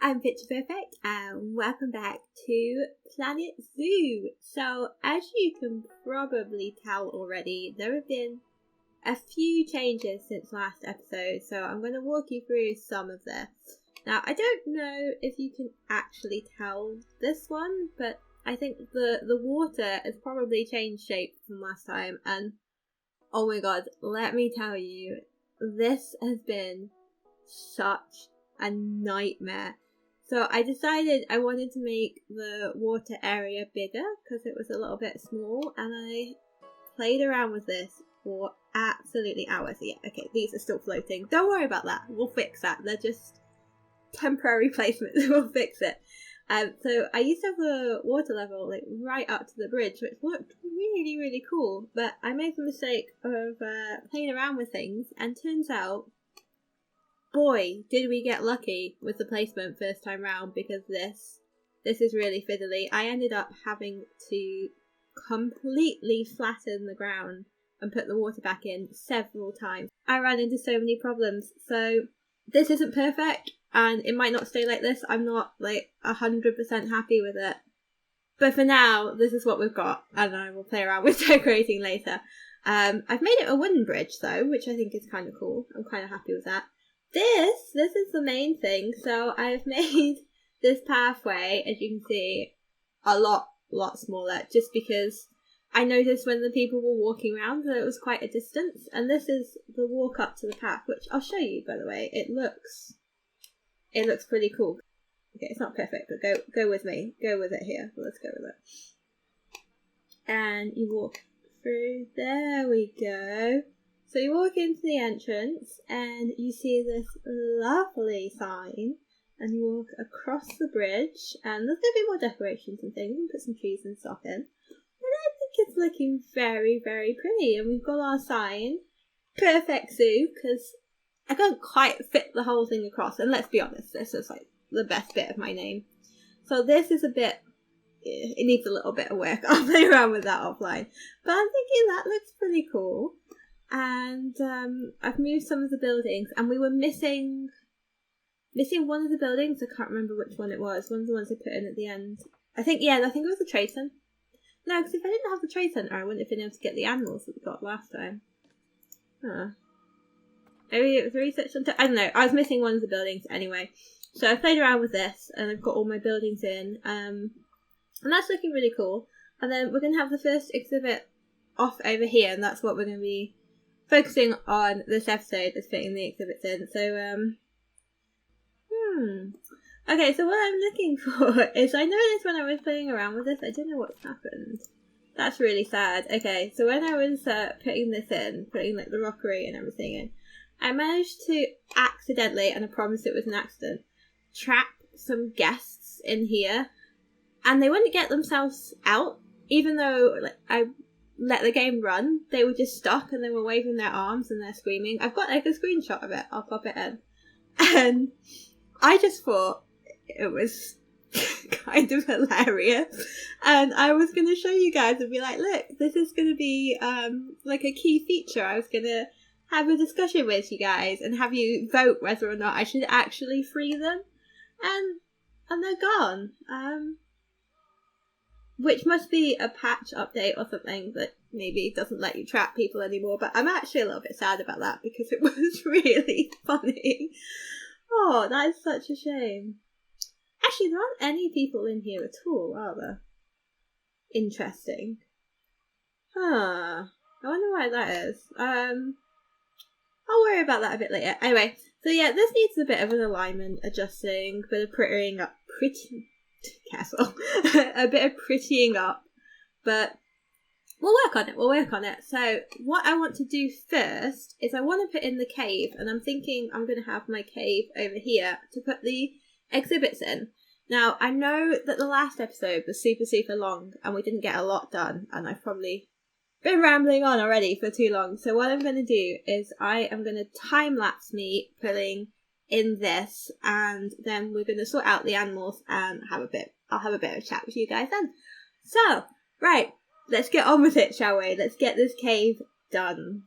I'm Picture Perfect and welcome back to Planet Zoo. So as you can probably tell already, there have been a few changes since last episode, so I'm going to walk you through some of this. Now I don't know if you can actually tell this one, but I think the water has probably changed shape from last time, and oh my god, let me tell you, this has been such a nightmare. So I decided I wanted to make the water area bigger because it was a little bit small, and I played around with this for absolutely hours. Yeah, okay, these are still floating. Don't worry about that. We'll fix that. They're just temporary placements. We'll fix it. So I used to have the water level like right up to the bridge, which looked really, really cool. But I made the mistake of playing around with things, and turns out, boy, did we get lucky with the placement first time round, because this is really fiddly. I ended up having to completely flatten the ground and put the water back in several times. I ran into so many problems. So this isn't perfect, and it might not stay like this. I'm not like 100% happy with it. But for now, this is what we've got, and I will play around with decorating later. I've made it a wooden bridge though, which I think is kind of cool. I'm kind of happy with that. This is the main thing. So I've made this pathway, as you can see, a lot smaller, just because I noticed when the people were walking around that it was quite a distance. And this is the walk up to the path, which I'll show you, by the way. It looks pretty cool. Okay, it's not perfect, but go with me. Go with it here. Let's go with it. And you walk through. There we go. So you walk into the entrance and you see this lovely sign, and you walk across the bridge, and there's going to be more decorations and things, and put some trees and stuff in. And I think it's looking very, very pretty. And we've got our sign, Perfect Zoo, because I can't quite fit the whole thing across. And let's be honest, this is like the best bit of my name. So this is a bit, it needs a little bit of work. I'll play around with that offline. But I'm thinking that looks pretty cool. And I've moved some of the buildings, and we were missing one of the buildings. I can't remember which one it was. One of the ones I put in at the end. I think it was the trade centre. No, because if I didn't have the trade centre, I wouldn't have been able to get the animals that we got last time. Huh. Maybe it was research on I don't know. I was missing one of the buildings anyway. So I played around with this, and I've got all my buildings in. And that's looking really cool. And then we're going to have the first exhibit off over here, and that's what we're going to be focusing on this episode, is fitting the exhibits in. So, okay, so what I'm looking for is, I noticed when I was playing around with this, I don't know what's happened. That's really sad. Okay, so when I was putting this in, putting like the rockery and everything in, I managed to accidentally, and I promise it was an accident, trap some guests in here, and they wouldn't get themselves out, even though like I let the game run. They were just stuck, and they were waving their arms and they're screaming. I've got like a screenshot of it. I'll pop it in. And I just thought it was kind of hilarious, and I was going to show you guys and be like, look, this is going to be like a key feature. I was going to have a discussion with you guys and have you vote whether or not I should actually free them, and they're gone. Which must be a patch update or something that maybe doesn't let you trap people anymore. But I'm actually a little bit sad about that, because it was really funny. Oh, that is such a shame. Actually, there aren't any people in here at all, are there? Interesting. Huh. I wonder why that is. I'll worry about that a bit later. Anyway, so yeah, this needs a bit of an alignment adjusting, a bit of prettying up. Careful. A bit of prettying up, but we'll work on it. So what I want to do first is I want to put in the cave, and I'm thinking I'm going to have my cave over here to put the exhibits in. Now, I know that the last episode was super long and we didn't get a lot done, and I've probably been rambling on already for too long. So what I'm going to do is I am going to time-lapse me putting in this, and then we're going to sort out the animals and I'll have a bit of a chat with you guys then. So, right, let's get on with it, shall we? Let's get this cave done.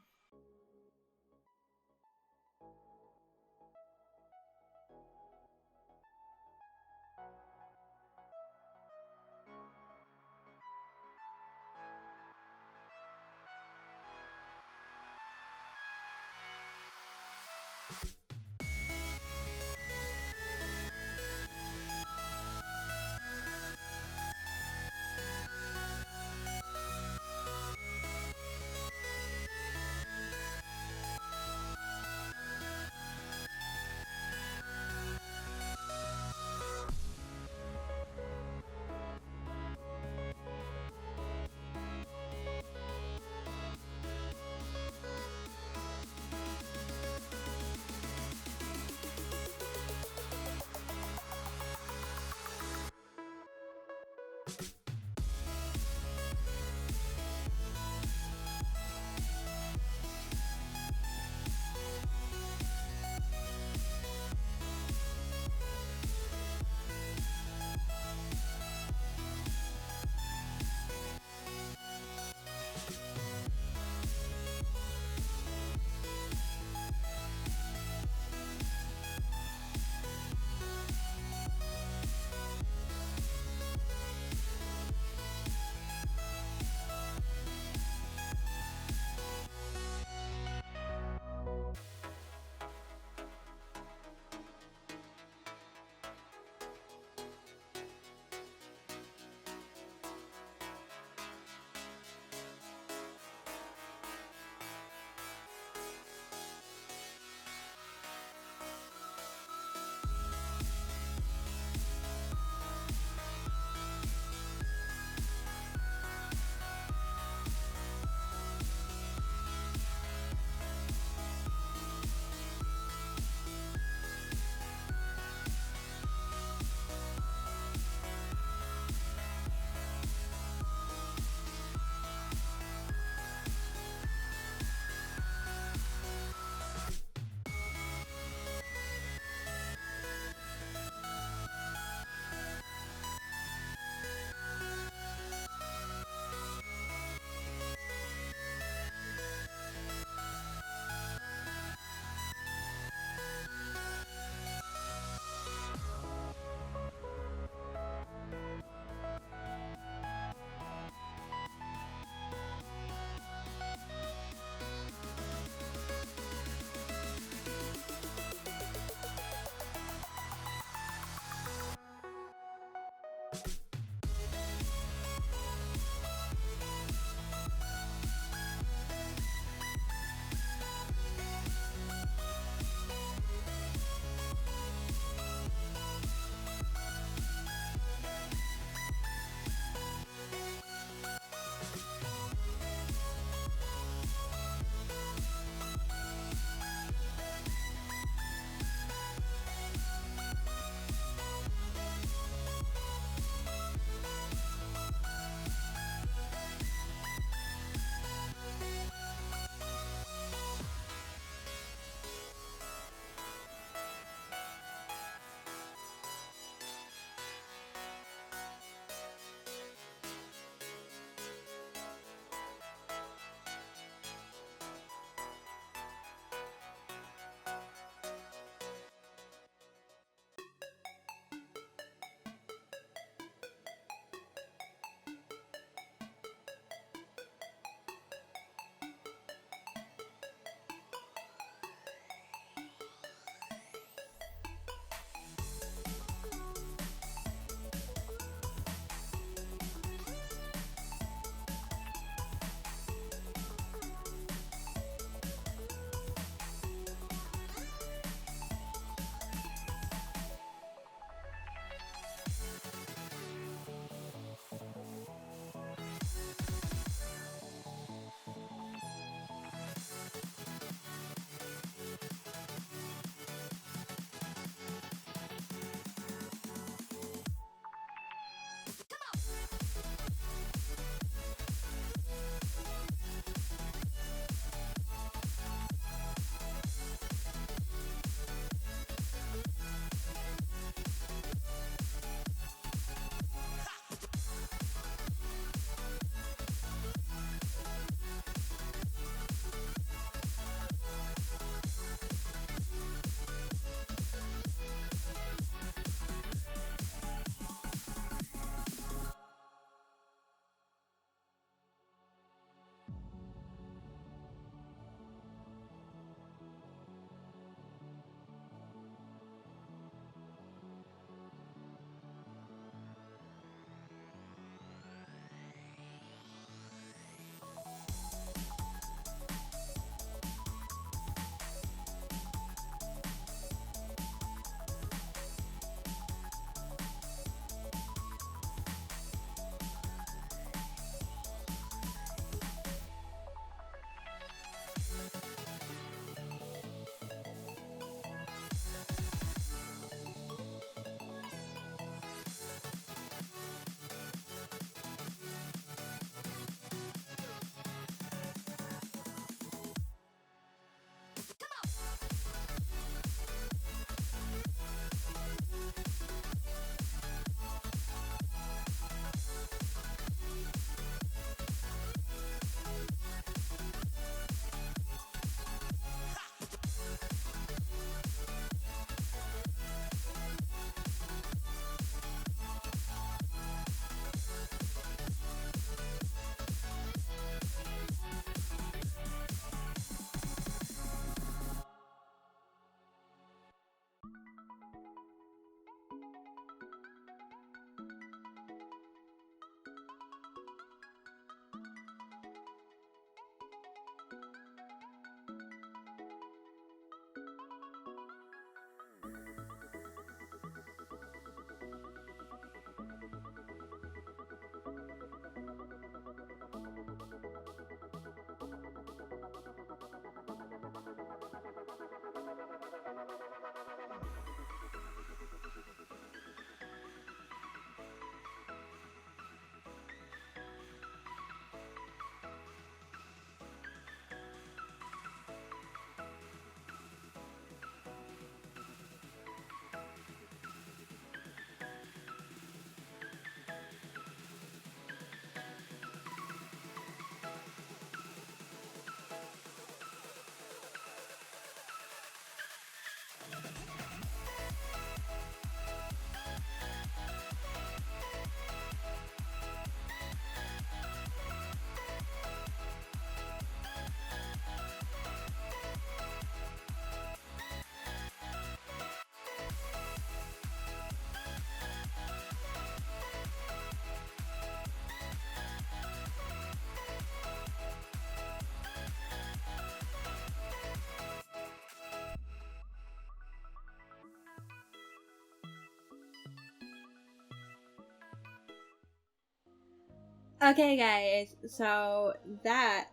Okay guys, so that's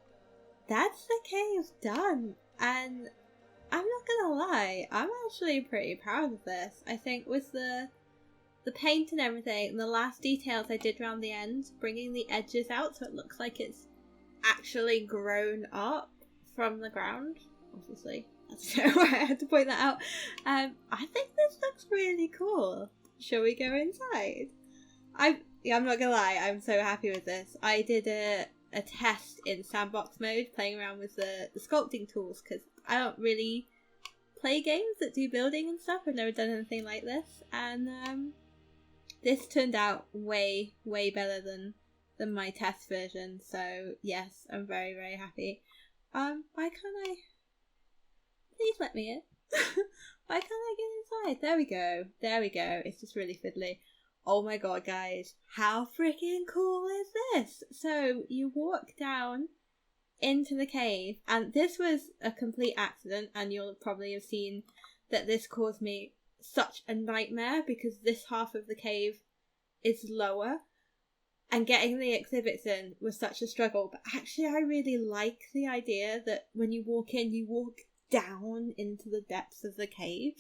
the cave done, and I'm not gonna lie, I'm actually pretty proud of this. I think with the paint and everything, and the last details I did around the end, bringing the edges out so it looks like it's actually grown up from the ground, obviously. I don't know why I had to point that out. I think this looks really cool. Shall we go inside? I'm not gonna lie, I'm so happy with this. I did a test in Sandbox mode, playing around with the sculpting tools, because I don't really play games that do building and stuff. I've never done anything like this, and this turned out way better than my test version. So yes, I'm very, very happy. Why can't I? Please let me in. Why can't I get inside? There we go. There we go. It's just really fiddly. Oh my god, guys. How freaking cool is this? So you walk down into the cave, and this was a complete accident, and you'll probably have seen that this caused me such a nightmare because this half of the cave is lower, and getting the exhibits in was such a struggle. But actually I really like the idea that when you walk in, you walk down into the depths of the cave.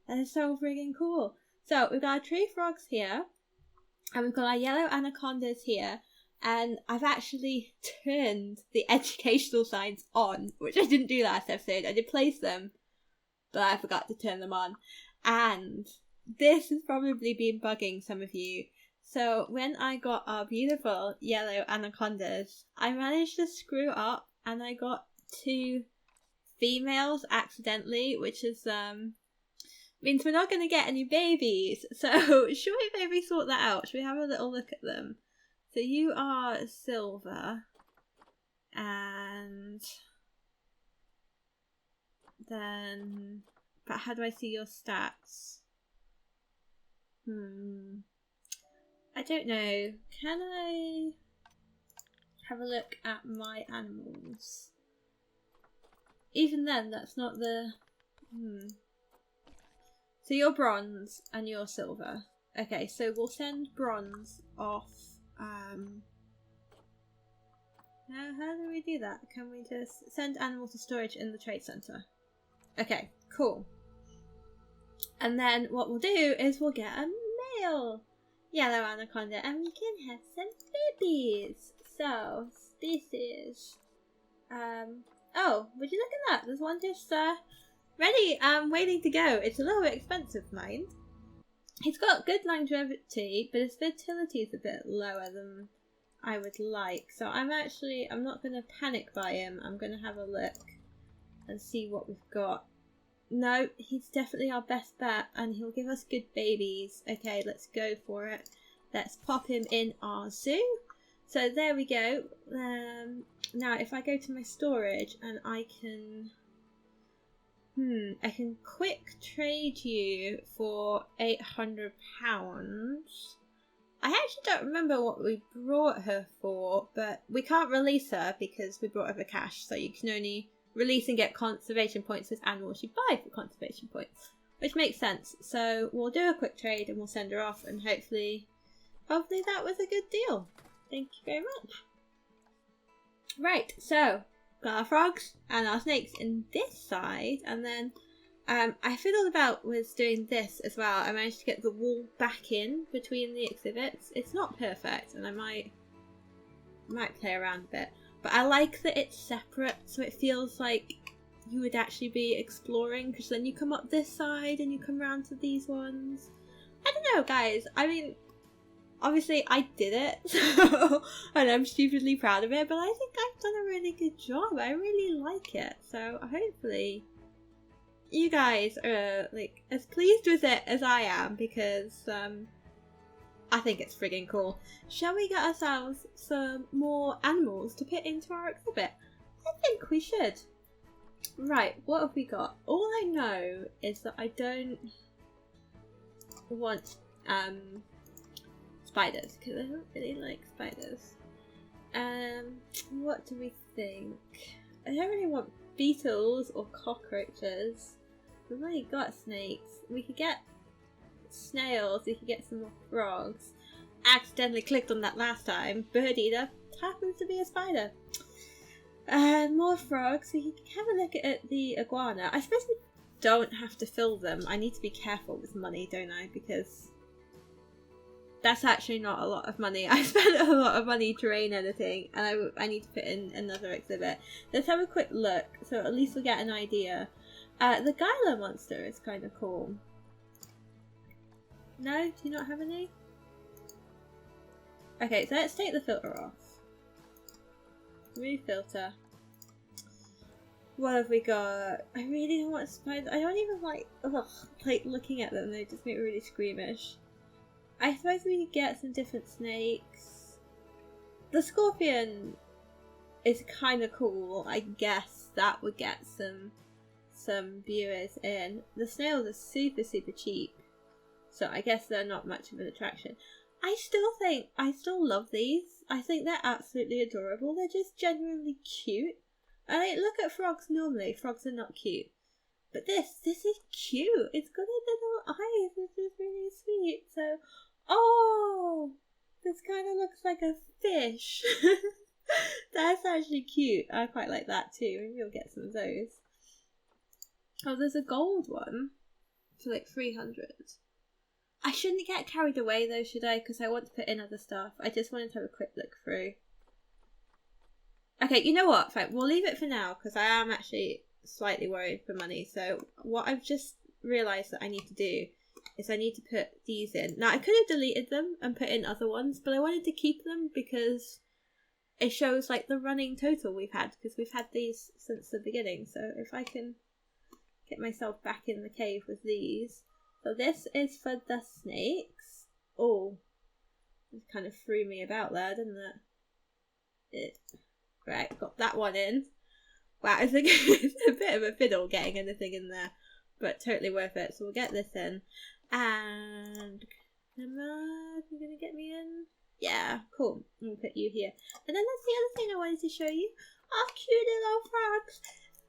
That is so friggin' cool. So we've got our tree frogs here, and we've got our yellow anacondas here, and I've actually turned the educational signs on, which I didn't do last episode. I did place them, but I forgot to turn them on. And this has probably been bugging some of you. So when I got our beautiful yellow anacondas, I managed to screw up, and I got 2 females accidentally, which is means we're not going to get any babies. So should we maybe sort that out? Should we have a little look at them? So you are silver, and then, but how do I see your stats? I don't know. Can I have a look at my animals? Even then, that's not the... So you're bronze and you're silver. Okay, so we'll send bronze off. Now, how do we do that? Can we just send animal to storage in the trade center? Okay, cool. And then what we'll do is we'll get a male yellow anaconda, and we can have some babies. So species. Oh, would you look at that? There's one just ready, waiting to go. It's a little bit expensive, mind. He's got good longevity, but his fertility is a bit lower than I would like. So I'm not going to panic buy him. I'm going to have a look and see what we've got. No, he's definitely our best bet, and he'll give us good babies. Okay, let's go for it. Let's pop him in our zoo. So there we go. Now if I go to my storage, and I can quick trade you for £800. I actually don't remember what we brought her for, but we can't release her because we brought her for cash, so you can only release and get conservation points with animals you buy for conservation points, which makes sense. So we'll do a quick trade and we'll send her off, and hopefully that was a good deal. Thank you very much. Right, so got our frogs and our snakes in this side, and then I fiddled about with doing this as well. I managed to get the wall back in between the exhibits. It's not perfect, and I might play around a bit, but I like that it's separate, so it feels like you would actually be exploring, because then you come up this side and you come around to these ones. I don't know, guys. I mean, obviously I did it, so, and I'm stupidly proud of it, but I think I've done a really good job. I really like it, so hopefully you guys are like as pleased with it as I am, because I think it's friggin' cool. Shall we get ourselves some more animals to put into our exhibit? I think we should. Right, what have we got? All I know is that I don't want spiders, because I don't really like spiders. What do we think? I don't really want beetles or cockroaches. We've already got snakes. We could get snails, we could get some more frogs. accidentally clicked on that last time. Bird eater happens to be a spider. And more frogs. So you can have a look at the iguana. I suppose we don't have to fill them. I need to be careful with money, don't I? Because that's actually not a lot of money. I spent a lot of money terrain editing, and I need to put in another exhibit. Let's have a quick look, so at least we get an idea. The Gyla monster is kind of cool. No? Do you not have any? Okay, so let's take the filter off. Remove filter. What have we got? I really don't want spiders. I don't even like looking at them. They just make me really squeamish. I suppose we could get some different snakes. The scorpion is kind of cool. I guess that would get some viewers in. The snails are super cheap, so I guess they're not much of an attraction. I still love these. I think they're absolutely adorable. They're just genuinely cute. I look at frogs normally. Frogs are not cute. But this is cute. It's got a little eyes. This is really sweet. So, oh, this kind of looks like a fish. That's actually cute. I quite like that too. Maybe we'll get some of those. Oh, there's a gold one for like 300. I shouldn't get carried away though, should I? Because I want to put in other stuff. I just wanted to have a quick look through. Okay, you know what? Fine, we'll leave it for now because I am actually slightly worried for money. So what I've just realised that I need to do is I need to put these in. Now I could have deleted them and put in other ones, but I wanted to keep them because it shows like the running total we've had, because we've had these since the beginning. So if I can get myself back in the cave with these. So this is for the snakes. Oh, it kind of threw me about there, didn't it? Right, got that one in. Wow, it's a bit of a fiddle getting anything in there, but totally worth it. So we'll get this in. And come on, you're gonna get me in? Yeah, cool. We'll put you here. And then that's the other thing I wanted to show you. Our cute little frogs.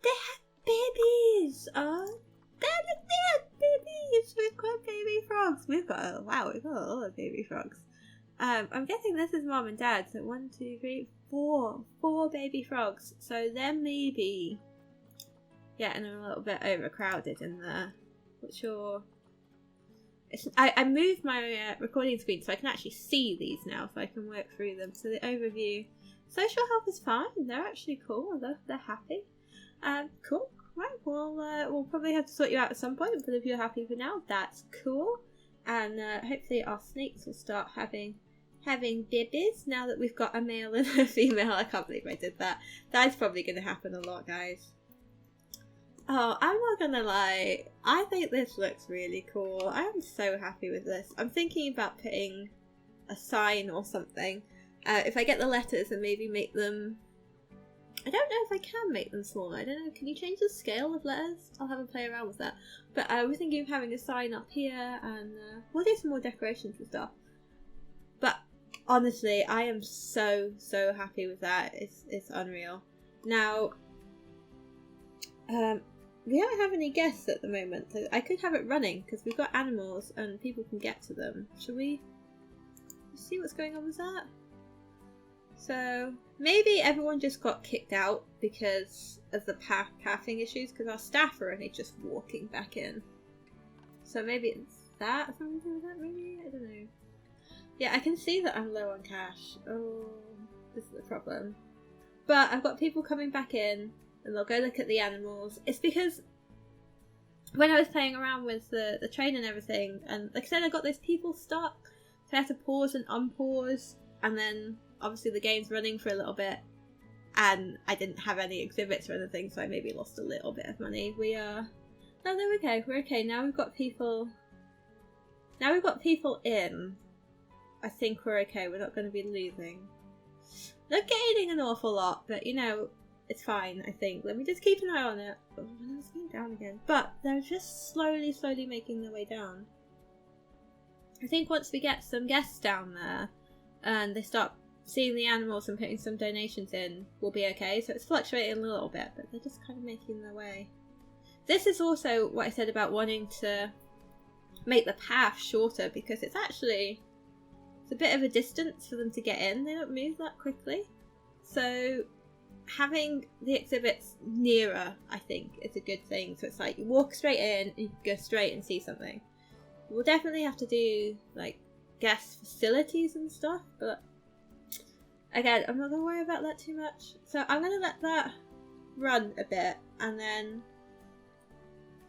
They have babies. Oh, they're babies. We've got baby frogs. We've got a lot of baby frogs. I'm guessing this is mom and dad. So 1, 2, 3, 4 baby frogs. So they're maybe getting a little bit overcrowded in there. What's your? I moved my recording screen so I can actually see these now, so I can work through them. So the overview, social health is fine. They're actually cool. They're happy. Cool. Right. We'll probably have to sort you out at some point, but if you're happy for now, that's cool. And hopefully our snakes will start having babies now that we've got a male and a female. I can't believe I did that. That's probably going to happen a lot, guys. Oh, I'm not gonna lie, I think this looks really cool. I am so happy with this. I'm thinking about putting a sign or something. If I get the letters and maybe make them... I don't know if I can make them smaller. I don't know, can you change the scale of letters? I'll have a play around with that. But we're thinking of having a sign up here, and we'll do some more decorations and stuff. But honestly, I am so happy with that. It's unreal. Now, we don't have any guests at the moment, so I could have it running because we've got animals and people can get to them. Shall we see what's going on with that? So maybe everyone just got kicked out because of the pathing issues, because our staff are only just walking back in. So maybe it's that, something to do with that maybe? I don't know. Yeah, I can see that I'm low on cash. Oh, this is the problem. But I've got people coming back in, and they'll go look at the animals. It's because when I was playing around with the train and everything, and like I said, I got those people stuck, so I had to pause and unpause, and then obviously the game's running for a little bit, and I didn't have any exhibits or anything, so I maybe lost a little bit of money. No, they're okay. We're okay. Now we've got people in. I think we're okay. We're not going to be losing. They're gaining an awful lot, but you know, it's fine, I think. Let me just keep an eye on it. Oh, it's going down again. But they're just slowly making their way down. I think once we get some guests down there and they start seeing the animals and putting some donations in, we'll be okay. So it's fluctuating a little bit, but they're just kind of making their way. This is also what I said about wanting to make the path shorter, because it's actually it's a bit of a distance for them to get in. They don't move that quickly. So having the exhibits nearer, I think, is a good thing. So it's like you walk straight in and you can go straight and see something. We'll definitely have to do like guest facilities and stuff, but again, I'm not going to worry about that too much. So I'm going to let that run a bit, and then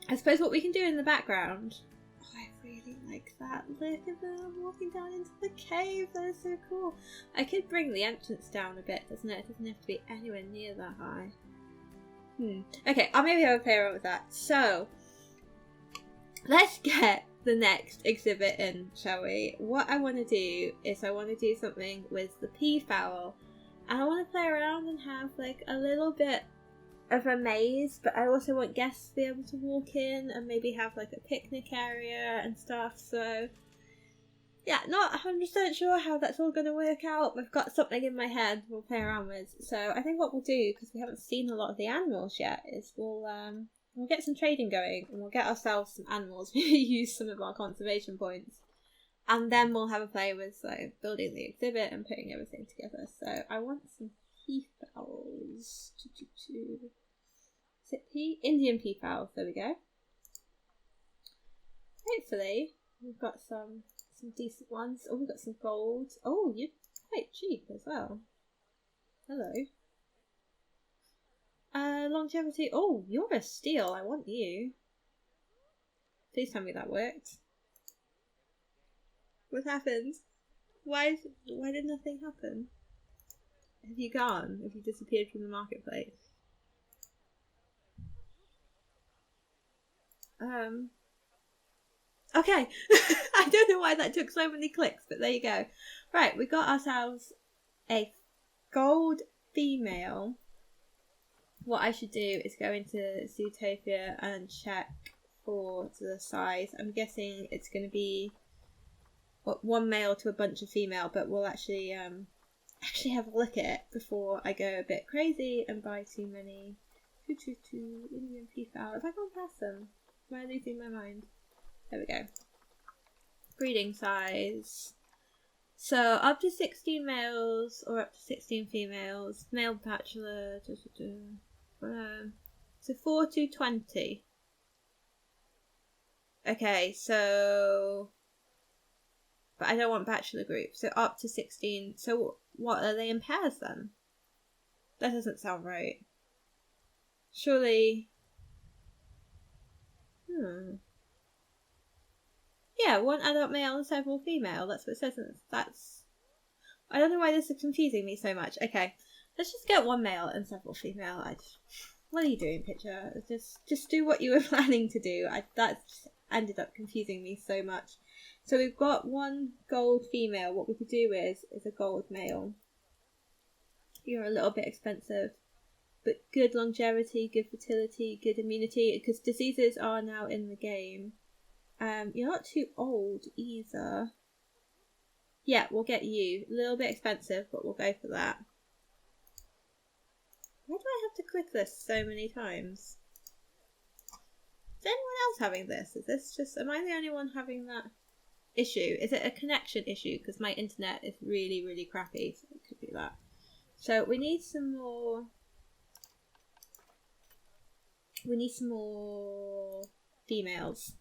I suppose what we can do in the background. Oh, I really like that. Look at them walking down into the cave. That is so cool. I could bring the entrance down a bit, doesn't it? It doesn't have to be anywhere near that high. Okay, I'll maybe have a play around with that. So let's get the next exhibit in, shall we? What I want to do is I want to do something with the peafowl, and I want to play around and have like a little bit of a maze, but I also want guests to be able to walk in and maybe have like a picnic area and stuff. So yeah, not 100% sure how that's all going to work out. We've got something in my head we'll play around with. So I think what we'll do, because we haven't seen a lot of the animals yet, is we'll get some trading going, and we'll get ourselves some animals. Maybe use some of our conservation points, and then we'll have a play with like building the exhibit and putting everything together. So I want some peafowls. Is it Indian peafowls? There we go. Hopefully we've got some decent ones. Oh, we've got some gold. Oh, you're quite cheap as well. Hello. Longevity. Oh, you're a steal. I want you. Please tell me that worked. What happened? Why did nothing happen? Have you gone? Have you disappeared from the marketplace? Okay. I don't know why that took so many clicks, but there you go. Right, we got ourselves a gold female. What I should do is go into Zootopia and check for the size. I'm guessing it's going to be one male to a bunch of female, but we'll actually have a look at it before I go a bit crazy and buy too many. Indian peafowl. Have I gone past them? Am I losing my mind? There we go. Breeding size. So up to 16 males or up to 16 females. Male bachelor. So 4 to 20. Okay, so... But I don't want bachelor group. So up to 16. So what, are they in pairs then? That doesn't sound right. Surely... Yeah, one adult male and several female. That's what it says. That's... I don't know why this is confusing me so much. Okay, let's just get one male and several female. What are you doing, picture? Just do what you were planning to do. That ended up confusing me so much. So we've got one gold female. What we could do is a gold male. You're a little bit expensive, but good longevity, good fertility, good immunity, because diseases are now in the game. You're not too old either. Yeah, we'll get you. A little bit expensive, but we'll go for that. Why do I have to click this so many times? Is anyone else having this? Is this just... Am I the only one having that issue? Is it a connection issue? Because my internet is really, really crappy, so it could be that. So we need some more... females.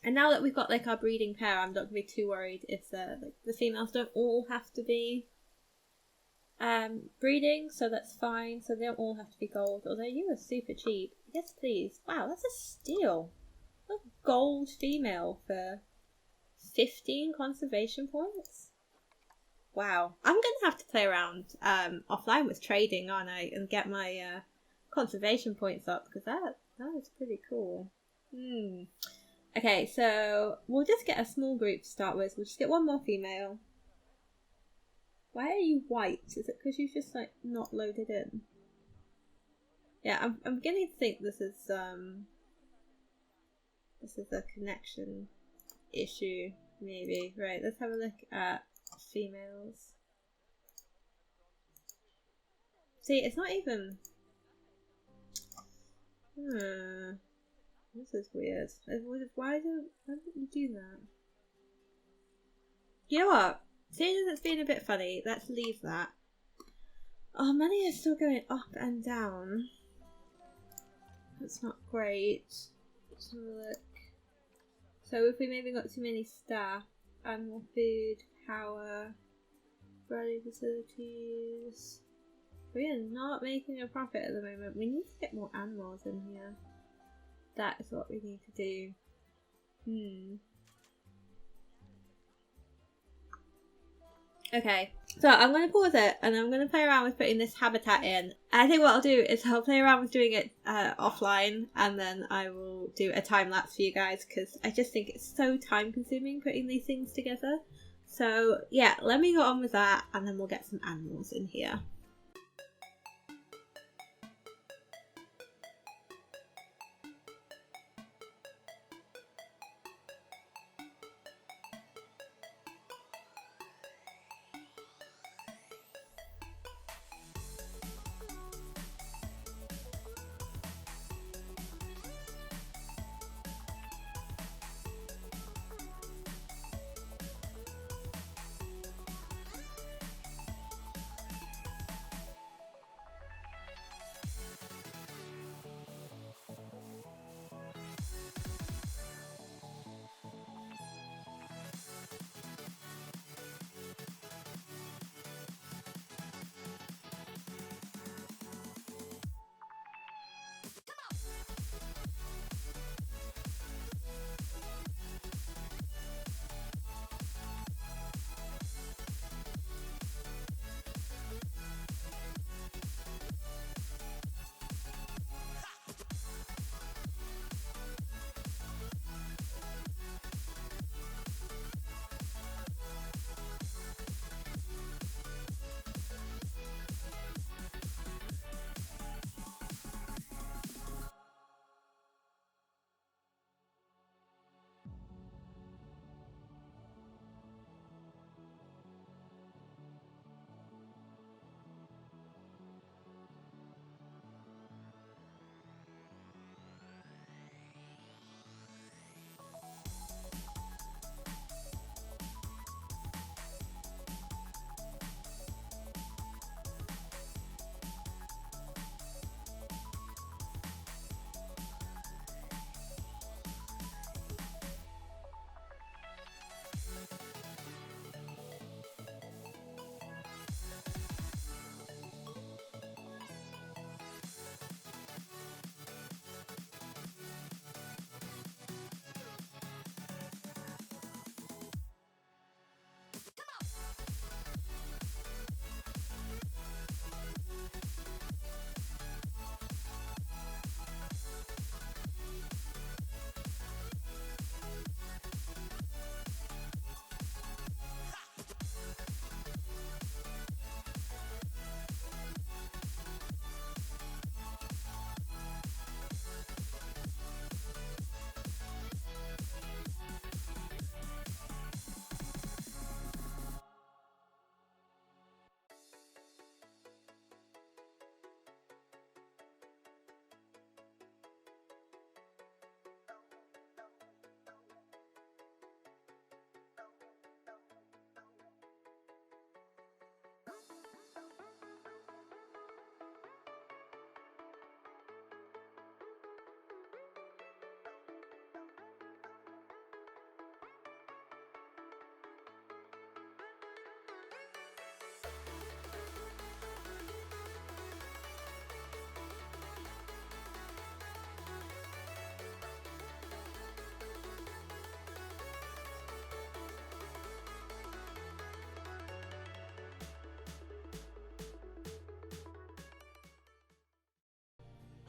And now that we've got like our breeding pair, I'm not going to be too worried if the females don't all have to be breeding, so that's fine. So they don't all have to be gold, although you are super cheap. Yes, please. Wow, that's a steal. A gold female for 15 conservation points. Wow. I'm going to have to play around offline with trading, aren't I? And get my conservation points up, because that is pretty cool. Okay, so we'll just get a small group to start with. We'll just get one more female. Why are you white? Is it because you've just like not loaded in? Yeah, I'm beginning to think this is a connection issue, maybe. Right, let's have a look at females. See, it's not even... This is weird. Why don't you do that? You know what? Seeing as it's been a bit funny, let's leave that. Our money is still going up and down. That's not great. Let's have a look. So if we maybe got too many staff, animal food, power, running facilities. We are not making a profit at the moment. We need to get more animals in here. That is what we need to do. Okay, so I'm going to pause it and I'm going to play around with putting this habitat in. I think what I'll do is I'll play around with doing it offline, and then I will do a time lapse for you guys, because I just think it's so time consuming putting these things together. So yeah, let me go on with that and then we'll get some animals in here.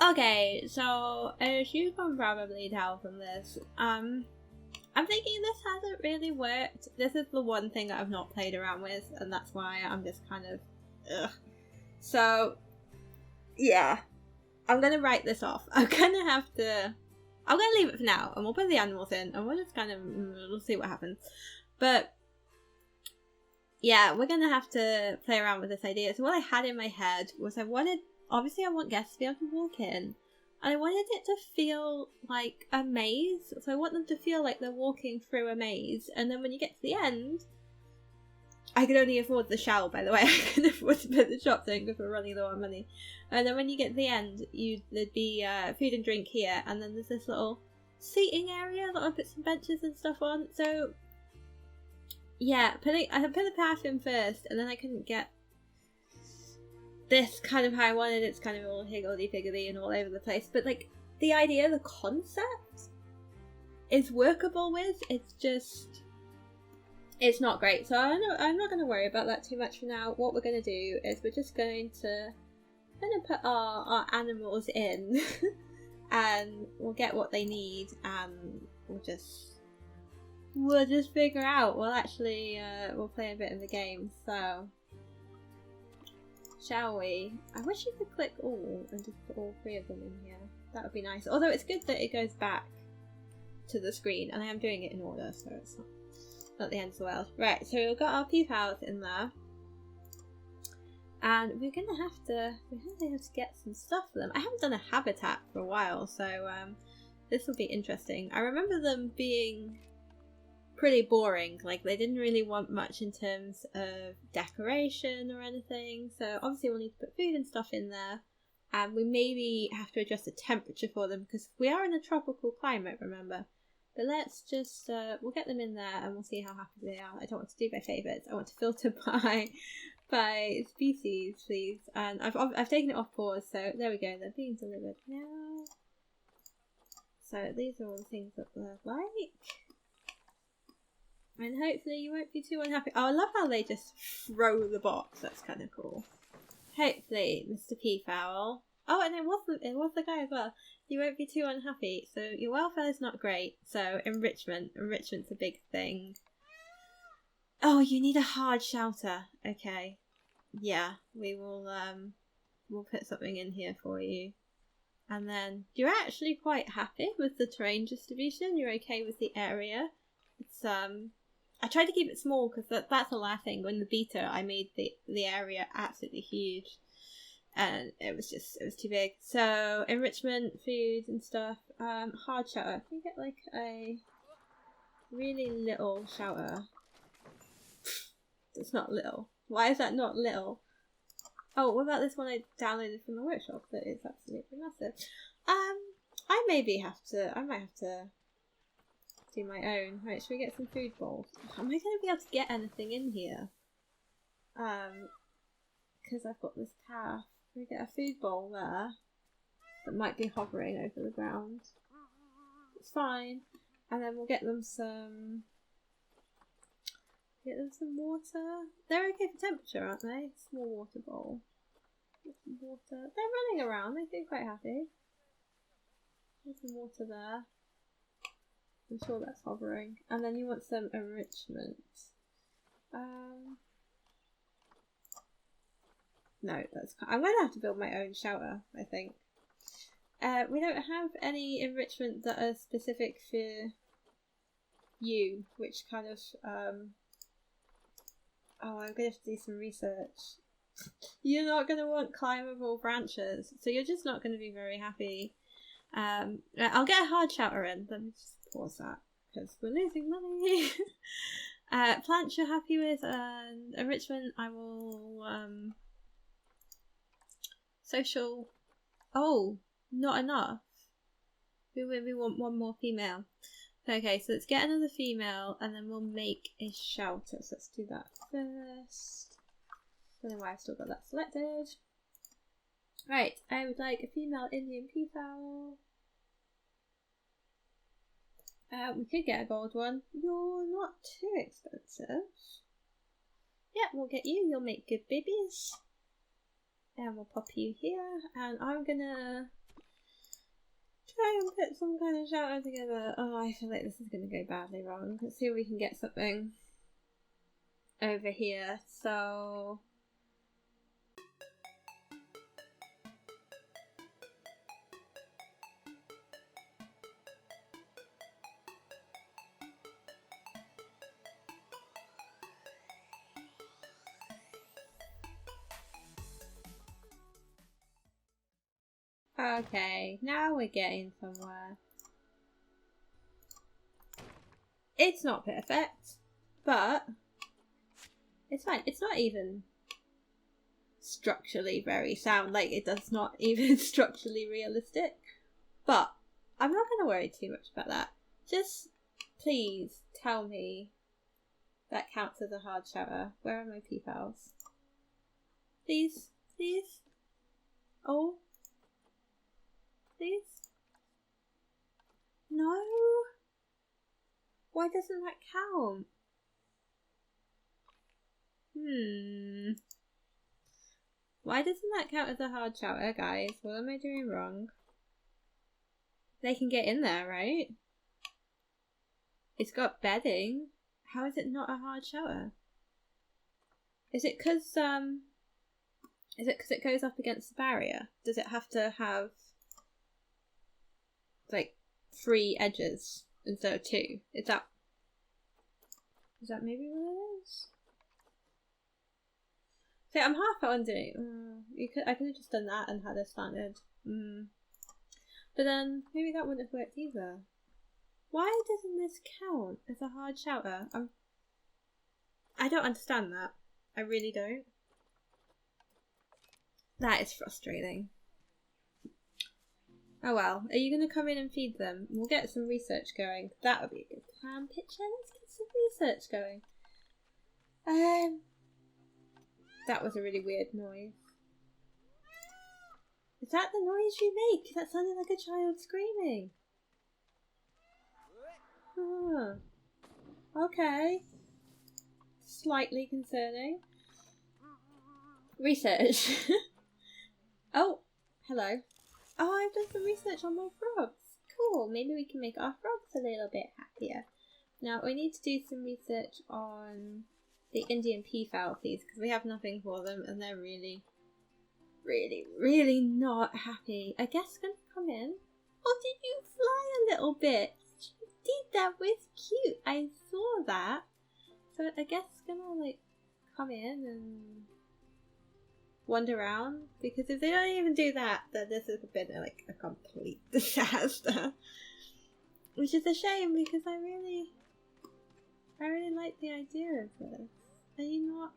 Okay, so as you can probably tell from this, I'm thinking this hasn't really worked. This is the one thing that I've not played around with, and that's why I'm just kind of, ugh. So, yeah, I'm gonna write this off. I'm gonna leave it for now, and we'll put the animals in, and we'll just we'll see what happens. But, yeah, we're gonna have to play around with this idea. So what I had in my head was obviously I want guests to be able to walk in, and I wanted it to feel like a maze. So I want them to feel like they're walking through a maze, and then when you get to the end, I can only afford the shell, by the way. I can afford to put the shop thing because we're running low on money. And then when you get to the end, there'd be food and drink here, and then there's this little seating area that I put some benches and stuff on. So yeah, I put the path in first, and then I couldn't get this kind of how I wanted. It's kind of all higgledy-piggledy and all over the place. But like the idea, the concept is workable with. It's just, it's not great. So I'm not going to worry about that too much for now. What we're going to do is we're just going to put our animals in and we'll get what they need, and we'll just figure out. We'll actually we'll play a bit in the game. So shall we? I wish you could click all and just put all 3 of them in here. That would be nice. Although it's good that it goes back to the screen, and I am doing it in order, so it's not the end of the world. Right, so we've got our peepals in there, and we're gonna have to get some stuff for them. I haven't done a habitat for a while, so this will be interesting. I remember them being pretty boring. Like, they didn't really want much in terms of decoration or anything, so obviously we'll need to put food and stuff in there, and we maybe have to adjust the temperature for them because we are in a tropical climate, remember. But let's just we'll get them in there and we'll see how happy they are. I don't want to do by favourites. I want to filter by species, please. And I've taken it off pause, so there we go. They're being delivered now. So these are all the things that they're like. And hopefully you won't be too unhappy. Oh, I love how they just throw the box. That's kind of cool. Hopefully, Mr. Peafowl. Oh, and it was the guy as well. You won't be too unhappy. So your welfare is not great. So enrichment's a big thing. Oh, you need a hard shelter. Okay, yeah, we will. We'll put something in here for you. And then you're actually quite happy with the terrain distribution. You're okay with the area. It's I tried to keep it small because that's the last thing. When the beta, I made the area absolutely huge, and it was too big. So enrichment, food and stuff. Hard shelter. Can you get like a really little shelter? It's not little. Why is that not little? Oh, what about this one I downloaded from the workshop? That is absolutely massive. I might have to do my own. Right, should we get some food bowls? Am I going to be able to get anything in here? Because I've got this path. We get a food bowl there that might be hovering over the ground. It's fine. And then we'll get them some water. They're okay for temperature, aren't they? Small water bowl. Get some water. They're running around. They seem quite happy. There's some water there. I'm sure that's hovering. And then you want some enrichment. No, I'm going to have to build my own shelter, I think. We don't have any enrichment that are specific for you, which kind of, oh, I'm going to have to do some research. You're not going to want climbable branches, so you're just not going to be very happy. I'll get a hard shelter in. Let me just pause that, because we're losing money. Plants you're happy with, and enrichment I will, social. Oh, not enough. We want one more female. Okay, so let's get another female and then we'll make a shelter. So let's do that first. I don't know why I've still got that selected. Right, I would like a female Indian peafowl. We could get a gold one. You're not too expensive. Yeah, we'll get you. You'll make good babies. And we'll pop you here. And I'm gonna try and put some kind of shelter together. Oh, I feel like this is gonna go badly wrong. Let's see if we can get something over here. So okay, now we're getting somewhere. It's not perfect, but It's fine. It's not even structurally very sound. Like, it does not even structurally realistic. But I'm not going to worry too much about that. Just please tell me that counts as a hard shutter. Where are my peafowls? Please? Please? Oh? Please? No? Why doesn't that count? Why doesn't that count as a hard shutter, guys? What am I doing wrong? They can get in there, right? It's got bedding. How is it not a hard shutter? Is it because it goes up against the barrier? Does it have to have like 3 edges instead of 2? Is that maybe what it is? So I'm half wondering. I could have just done that and had a standard. But then maybe that wouldn't have worked either. Why doesn't this count as a hard shutter? I don't understand that. I really don't. That is frustrating. Oh well. Are you going to come in and feed them? We'll get some research going. That would be a good plan. Picture. Let's get some research going. That was a really weird noise. Is that the noise you make? That sounded like a child screaming. Oh. Okay. Slightly concerning. Research. Oh, hello. Oh, I've done some research on my frogs. Cool. Maybe we can make our frogs a little bit happier. Now, we need to do some research on the Indian peafowl, please, because we have nothing for them and they're really, really, really not happy. I guess gonna come in. Oh, did you fly a little bit? You did, that was cute. I saw that. So I guess gonna like come in and wander around, because if they don't even do that, then this has been like a complete disaster. Which is a shame, because I really like the idea of this. Are you not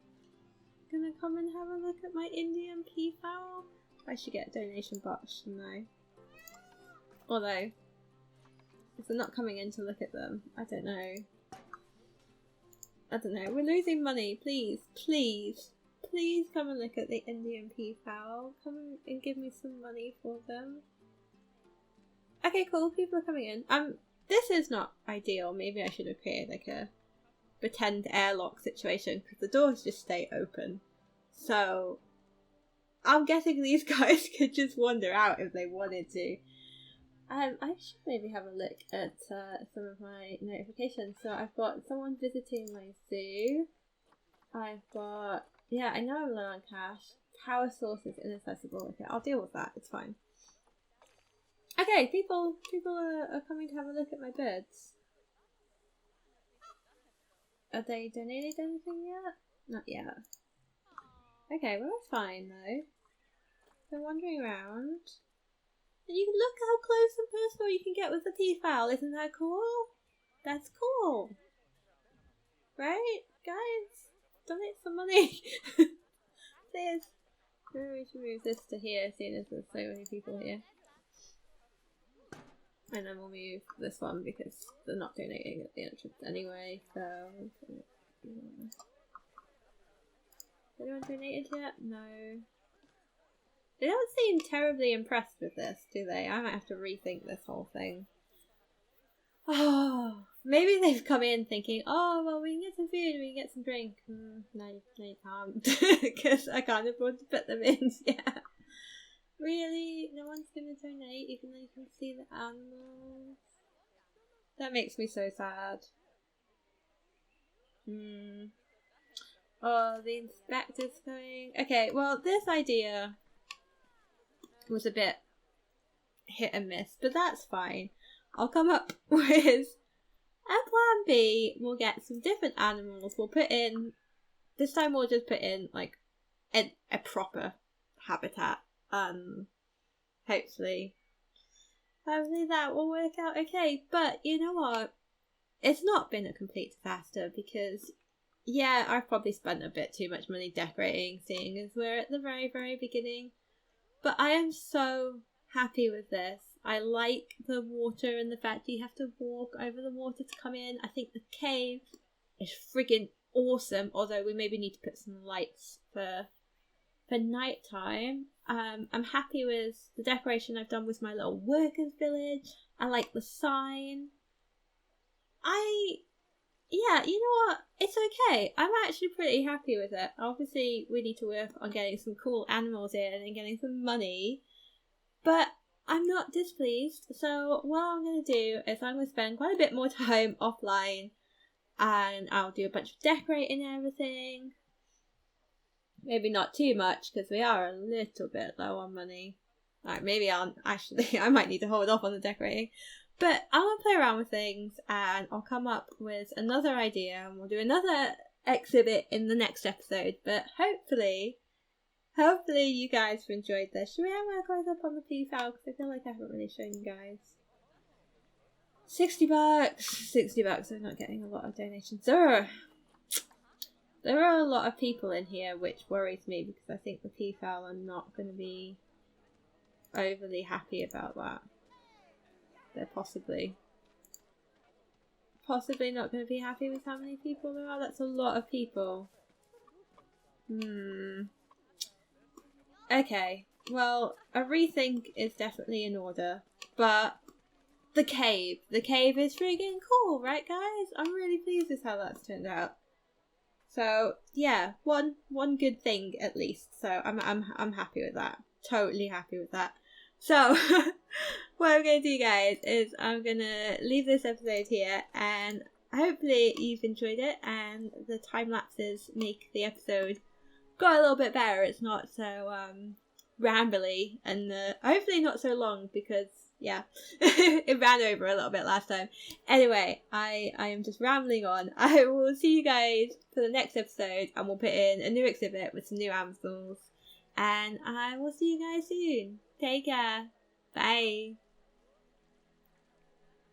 gonna come and have a look at my Indian peafowl? I should get a donation box, shouldn't I? Although, if they're not coming in to look at them, I don't know. We're losing money. Please, please, please come and look at the Indian peafowl. Come and give me some money for them. Okay, cool. People are coming in. This is not ideal. Maybe I should have created like a pretend airlock situation, because the doors just stay open. So I'm guessing these guys could just wander out if they wanted to. I should maybe have a look at some of my notifications. So I've got someone visiting my zoo. I've got, yeah, I know I'm low on cash. Power source is inaccessible. Okay, I'll deal with that. It's fine. Okay, people are coming to have a look at my birds. Are they donated anything yet? Not yet. Okay, well that's fine though. They're wandering around. And you can look how close and personal you can get with the peafowl. Isn't that cool? That's cool. Right? Guys, donate some money. Please. Maybe we should move this to here, seeing as there's so many people here. And then we'll move this one because they're not donating at the entrance anyway, so... Anyone donated yet? No. They don't seem terribly impressed with this, do they? I might have to rethink this whole thing. Oh, maybe they've come in thinking, oh, well, we can get some food, we can get some drink. No, you can't, because I can't afford to put them in yet. Really? No one's going to donate even though you can see the animals? That makes me so sad. Oh, the inspector's coming. Okay, well, this idea was a bit hit and miss, but that's fine. I'll come up with a plan B. We'll get some different animals. We'll put in, this time we'll just put in like a proper habitat. Hopefully that will work out okay. But you know what? It's not been a complete disaster, because yeah, I've probably spent a bit too much money decorating, seeing as we're at the very, very beginning. But I am so happy with this. I like the water and the fact you have to walk over the water to come in. I think the cave is friggin' awesome, although we maybe need to put some lights for nighttime. I'm happy with the decoration I've done with my little workers village. I like the sign. Yeah, you know what? It's okay. I'm actually pretty happy with it. Obviously, we need to work on getting some cool animals in and getting some money, but I'm not displeased. So what I'm going to do is I'm going to spend quite a bit more time offline, and I'll do a bunch of decorating and everything. Maybe not too much, because we are a little bit low on money. Like, maybe I might need to hold off on the decorating. But I want to play around with things, and I'll come up with another idea, and we'll do another exhibit in the next episode. But hopefully you guys have enjoyed this. Should we have our guys up on the PayPal? Because I feel like I haven't really shown you guys. $60. I'm not getting a lot of donations. There are a lot of people in here, which worries me, because I think the PayPal are not going to be overly happy about that. They're possibly not going to be happy with how many people there are. That's a lot of people. Okay, well, a rethink is definitely in order, but the cave is friggin' cool, right, guys? I'm really pleased with how that's turned out. So yeah, one good thing at least. So I'm happy with that. Totally happy with that. So what I'm going to do, guys, is I'm going to leave this episode here, and hopefully you've enjoyed it, and the time lapses make the episode go a little bit better. It's not so rambly, and hopefully not so long, because yeah, it ran over a little bit last time. Anyway, I am just rambling on. I will see you guys for the next episode, and we'll put in a new exhibit with some new animals, and I will see you guys soon. Take care. Bye.